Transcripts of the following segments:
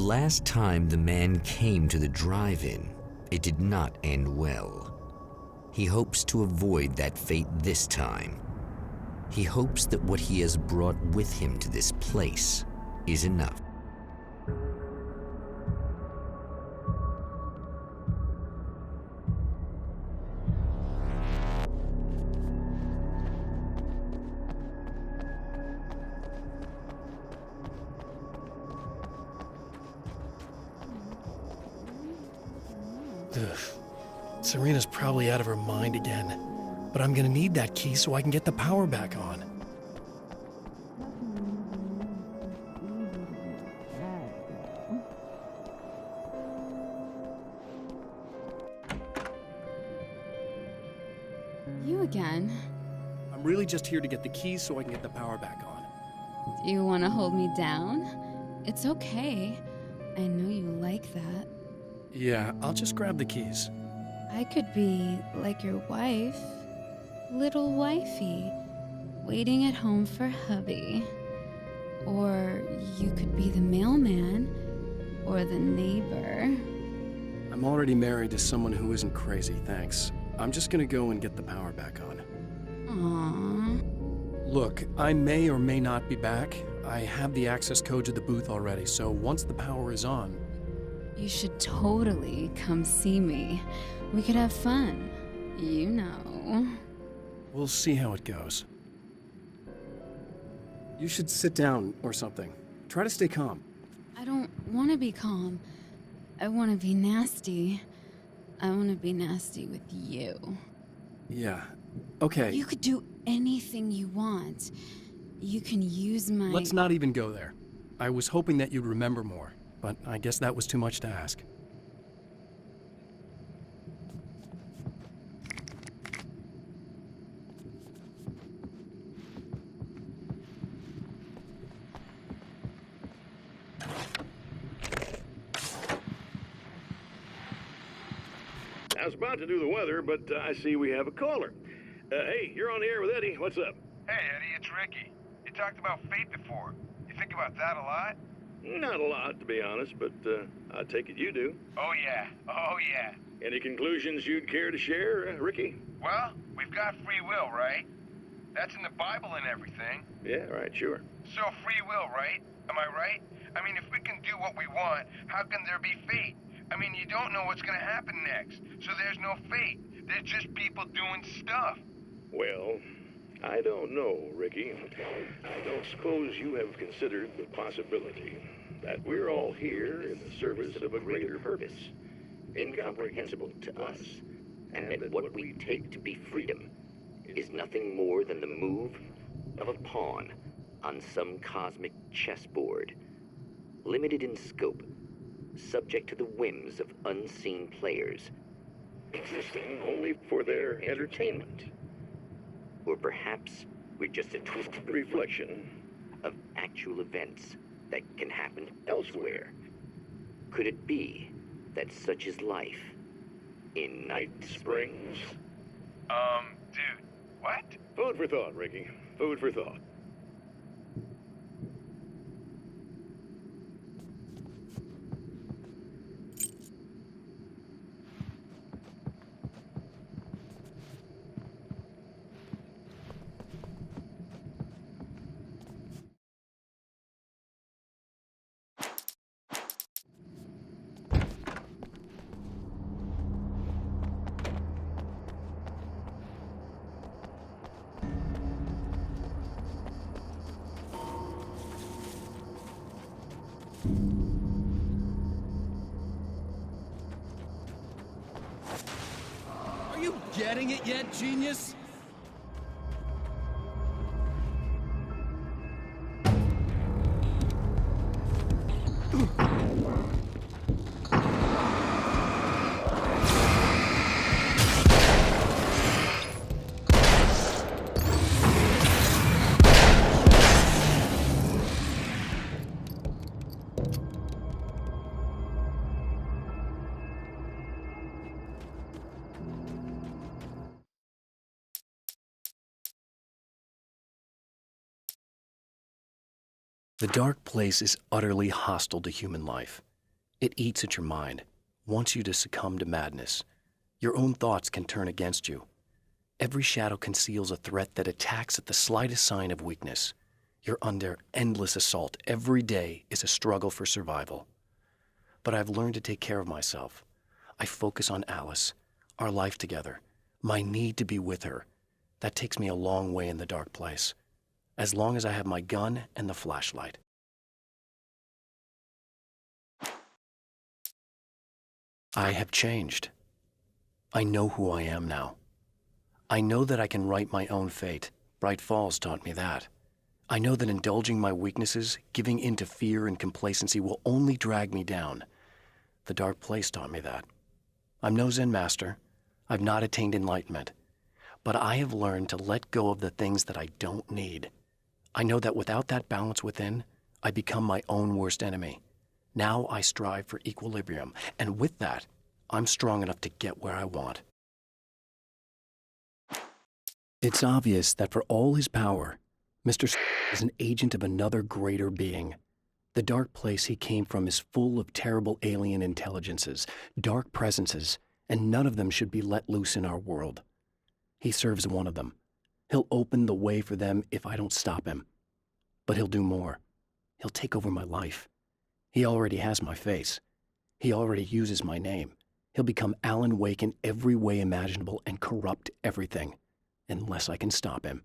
last time the man came to the drive-in, it did not end well. He hopes to avoid that fate this time. He hopes that what he has brought with him to this place is enough. Ugh. Serena's probably out of her mind again, but I'm gonna need that key so I can get the power back on. You again? I'm really just here to get the keys so I can get the power back on. Do you want to hold me down? It's okay. I know you like that. Yeah, I'll just grab the keys. I could be like your wife, little wifey, waiting at home for hubby. Or you could be the mailman, or the neighbor. I'm already married to someone who isn't crazy, thanks. I'm just gonna go and get the power back on. Aww. Look, I may or may not be back. I have the access code to the booth already, so once the power is on... You should totally come see me. We could have fun. You know. We'll see how it goes. You should sit down or something. Try to stay calm. I don't want to be calm. I want to be nasty. I want to be nasty with you. Yeah, okay. You could do anything you want. You can use my... Let's not even go there. I was hoping that you'd remember more, but I guess that was too much to ask. I was about to do the weather, but I see we have a caller. Hey, you're on the air with Eddie. What's up? Hey, Eddie, it's Ricky. You talked about fate before. You think about that a lot? Not a lot, to be honest, but I take it you do. Oh, yeah. Oh, yeah. Any conclusions you'd care to share, Ricky? Well, we've got free will, right? That's in the Bible and everything. Yeah, right, sure. So free will, right? Am I right? I mean, if we can do what we want, how can there be fate? I mean, you don't know what's going to happen next, so there's no fate. There's just people doing stuff. Well, I don't know, Ricky. I don't suppose you have considered the possibility that we're all here in the service of a greater purpose, incomprehensible to us, and that what we take to be freedom is nothing more than the move of a pawn on some cosmic chessboard, limited in scope, subject to the whims of unseen players, existing only for their entertainment. Or perhaps we're just a twisted reflection of actual events that can happen elsewhere. Could it be that such is life in Night Springs? Dude, what? Food for thought, Ricky. Food for thought. Are you getting it yet, genius? The dark place is utterly hostile to human life. It eats at your mind, wants you to succumb to madness. Your own thoughts can turn against you. Every shadow conceals a threat that attacks at the slightest sign of weakness. You're under endless assault. Every day is a struggle for survival. But I've learned to take care of myself. I focus on Alice, our life together, my need to be with her. That takes me a long way in the dark place, as long as I have my gun and the flashlight. I have changed. I know who I am now. I know that I can write my own fate. Bright Falls taught me that. I know that indulging my weaknesses, giving in to fear and complacency will only drag me down. The dark place taught me that. I'm no Zen master. I've not attained enlightenment. But I have learned to let go of the things that I don't need. I know that without that balance within, I become my own worst enemy. Now I strive for equilibrium, and with that, I'm strong enough to get where I want. It's obvious that for all his power, Mr. is an agent of another greater being. The dark place he came from is full of terrible alien intelligences, dark presences, and none of them should be let loose in our world. He serves one of them. He'll open the way for them if I don't stop him. But he'll do more. He'll take over my life. He already has my face. He already uses my name. He'll become Alan Wake in every way imaginable and corrupt everything, unless I can stop him.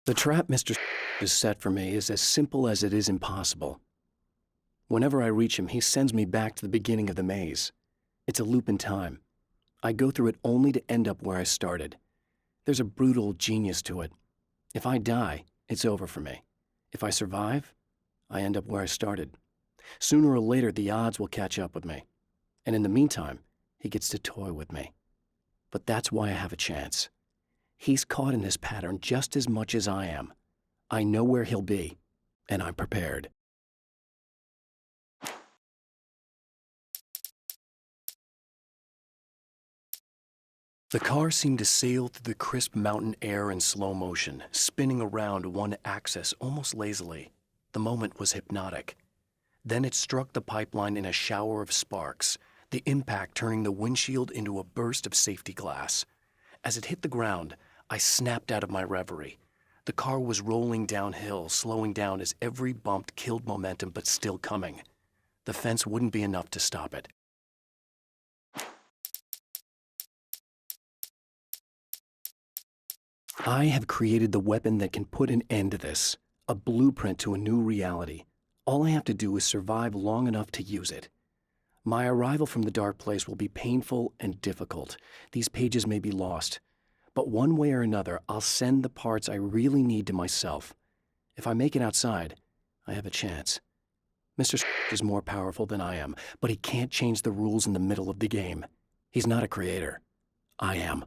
The trap Mr. has set for me is as simple as it is impossible. Whenever I reach him, he sends me back to the beginning of the maze. It's a loop in time. I go through it only to end up where I started. There's a brutal genius to it. If I die, it's over for me. If I survive, I end up where I started. Sooner or later, the odds will catch up with me. And in the meantime, he gets to toy with me. But that's why I have a chance. He's caught in this pattern just as much as I am. I know where he'll be, and I'm prepared. The car seemed to sail through the crisp mountain air in slow motion, spinning around one axis almost lazily. The moment was hypnotic. Then it struck the pipeline in a shower of sparks, the impact turning the windshield into a burst of safety glass. As it hit the ground, I snapped out of my reverie. The car was rolling downhill, slowing down as every bump killed momentum but still coming. The fence wouldn't be enough to stop it. I have created the weapon that can put an end to this, a blueprint to a new reality. All I have to do is survive long enough to use it. My arrival from the dark place will be painful and difficult. These pages may be lost. But one way or another, I'll send the parts I really need to myself. If I make it outside, I have a chance. Mr. is more powerful than I am, but he can't change the rules in the middle of the game. He's not a creator. I am.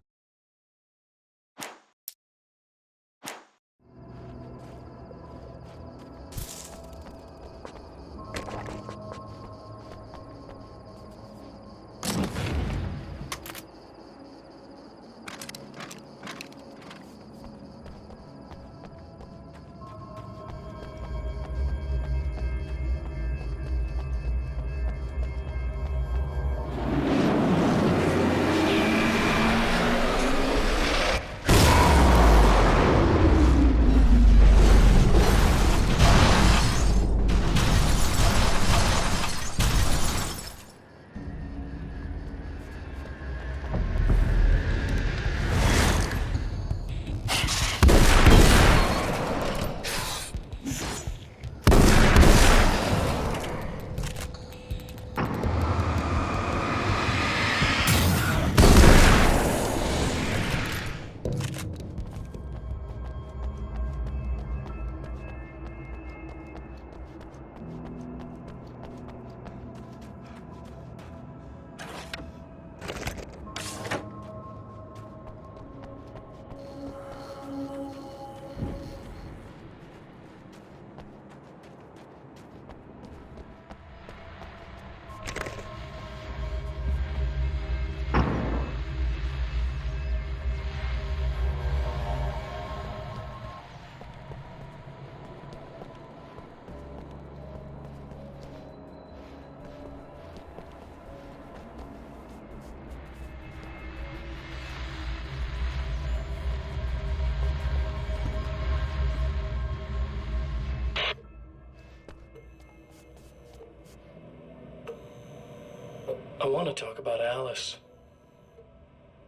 want to talk about Alice.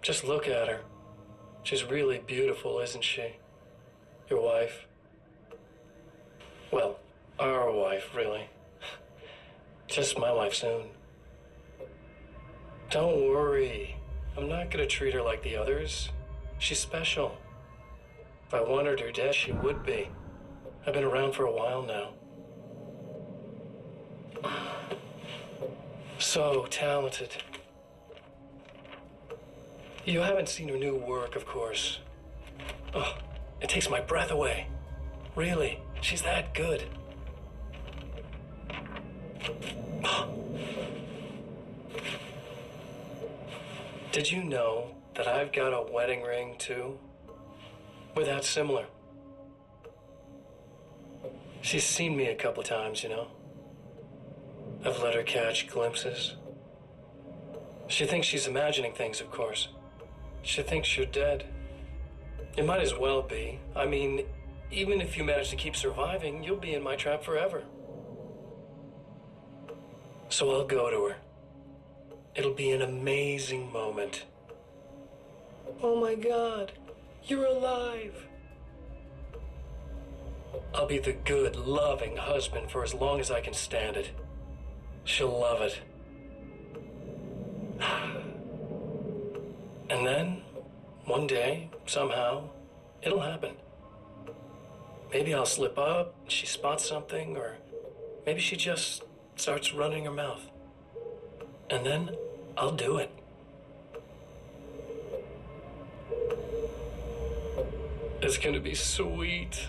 Just look at her. She's really beautiful, isn't she? Your wife. Well, our wife, really. Just my wife soon. Don't worry. I'm not gonna treat her like the others. She's special. If I wanted her dead, she would be. I've been around for a while now. So talented. You haven't seen her new work, of course. Oh, it takes my breath away. Really, she's that good. Did you know that I've got a wedding ring, too? We're that similar. She's seen me a couple times, you know. I've let her catch glimpses. She thinks she's imagining things, of course. She thinks you're dead. It might as well be. I mean, even if you manage to keep surviving, you'll be in my trap forever. So I'll go to her. It'll be an amazing moment. Oh my God, you're alive. I'll be the good, loving husband for as long as I can stand it. She'll love it. And then, one day, somehow, it'll happen. Maybe I'll slip up, she spots something, or maybe she just starts running her mouth. And then I'll do it. It's gonna be sweet.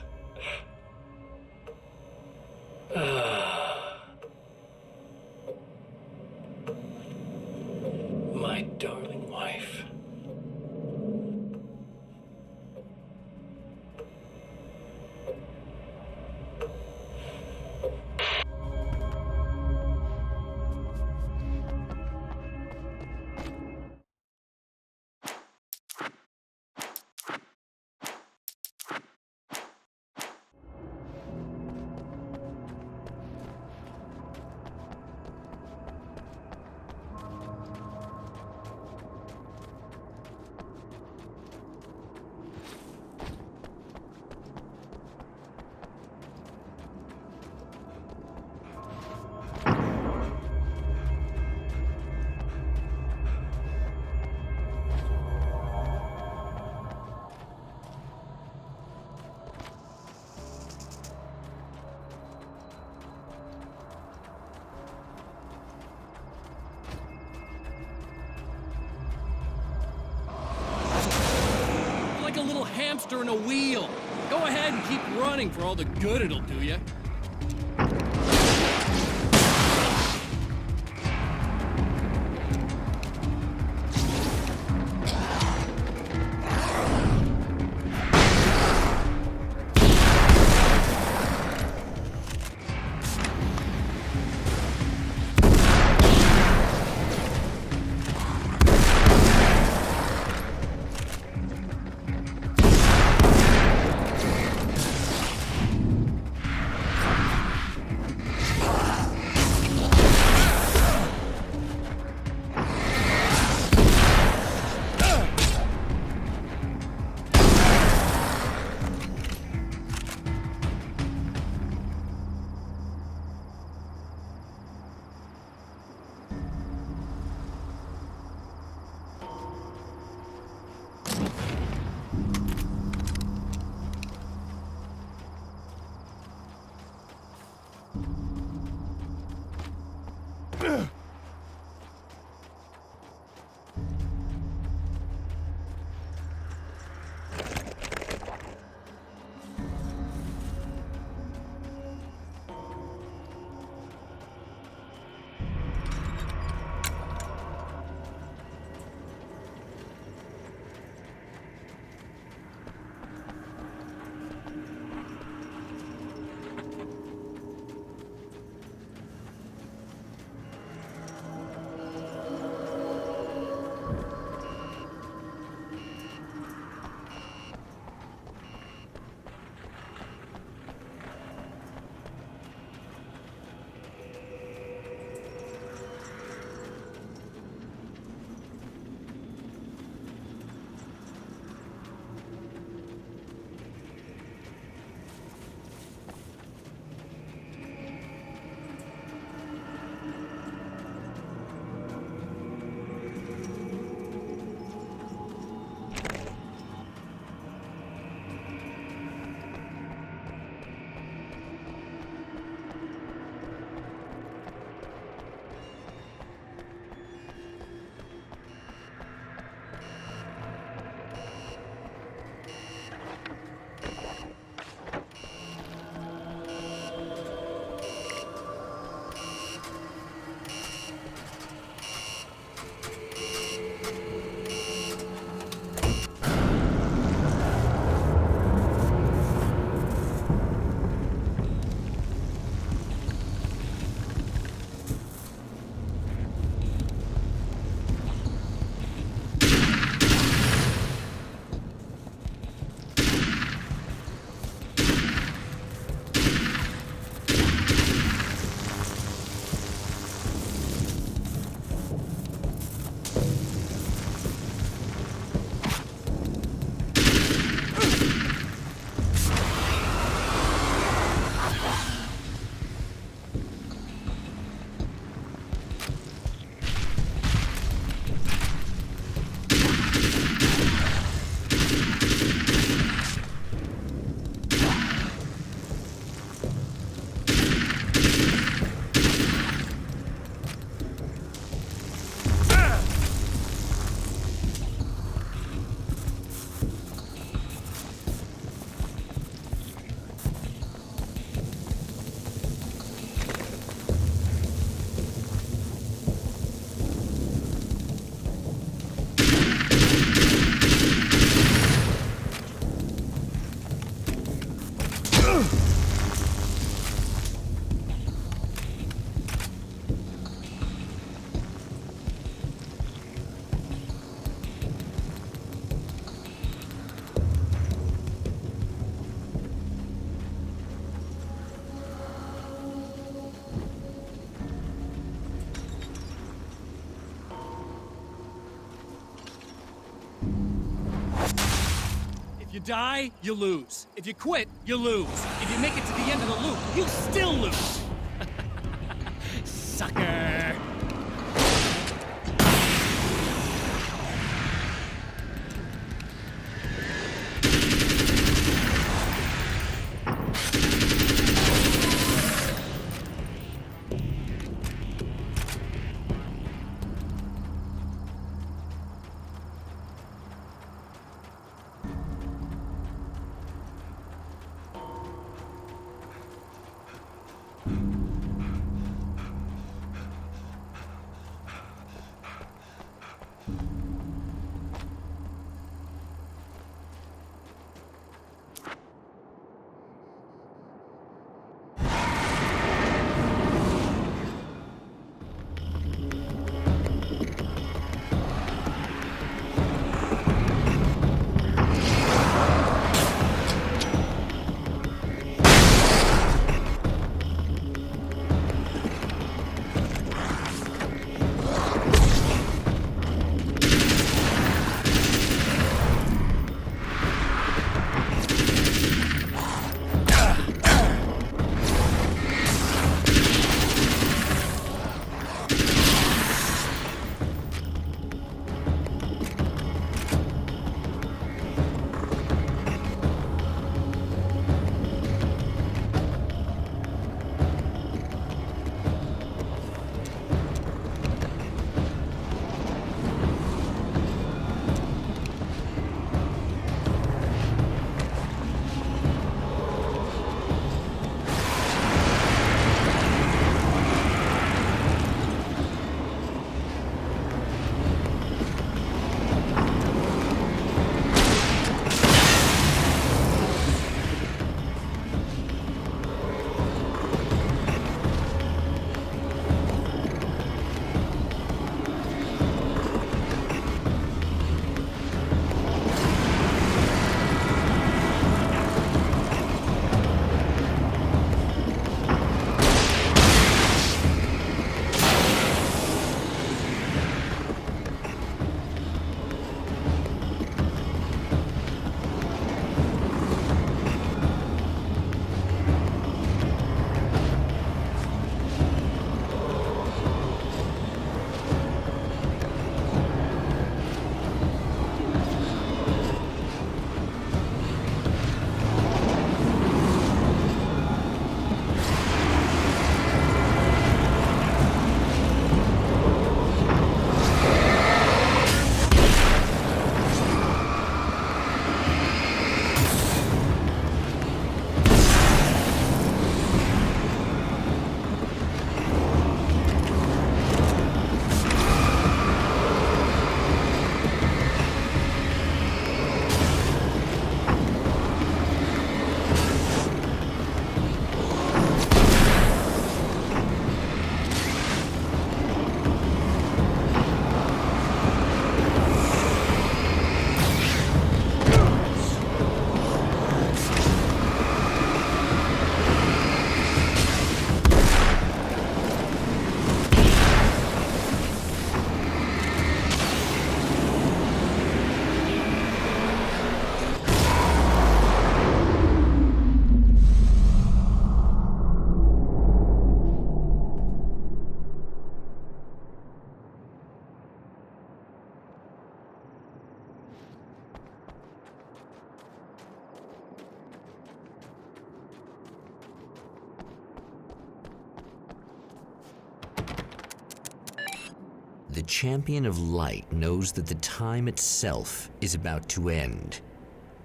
My darling wife. Like a little hamster in a wheel. Go ahead and keep running for all the good it'll do you. die, you lose. If you quit, you lose. If you make it to the end of the loop, you still lose. Sucker. The champion of light knows that the time itself is about to end.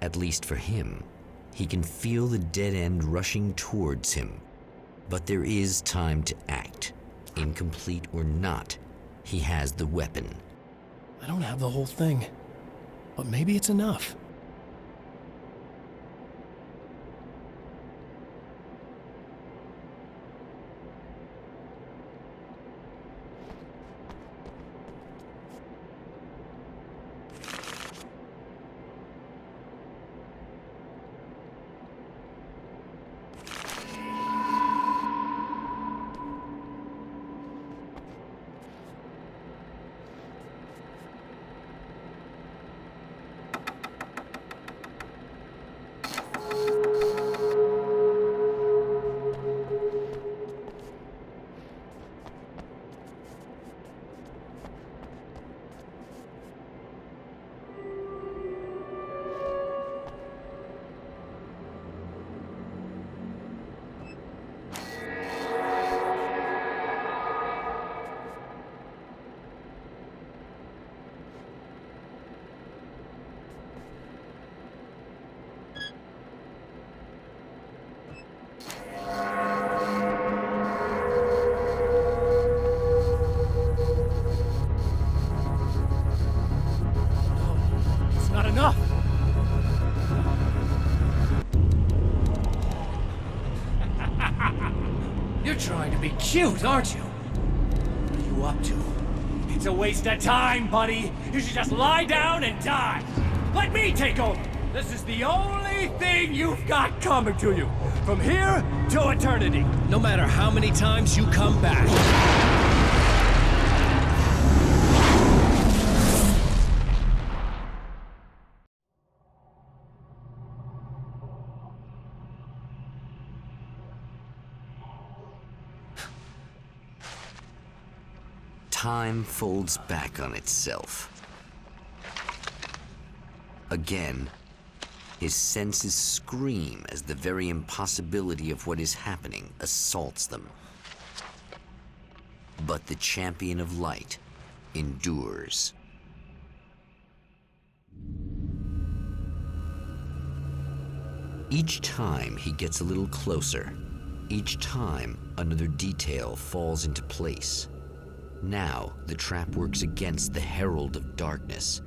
At least for him. He can feel the dead end rushing towards him. But there is time to act. Incomplete or not, he has the weapon. I don't have the whole thing, but maybe it's enough. You're trying to be cute, aren't you? What are you up to? It's a waste of time, buddy. You should just lie down and die. Let me take over. This is the only thing you've got coming to you. From here to eternity. No matter how many times you come back. Time folds back on itself. Again, his senses scream as the very impossibility of what is happening assaults them. But the champion of light endures. Each time he gets a little closer, each time another detail falls into place. Now the trap works against the herald of darkness.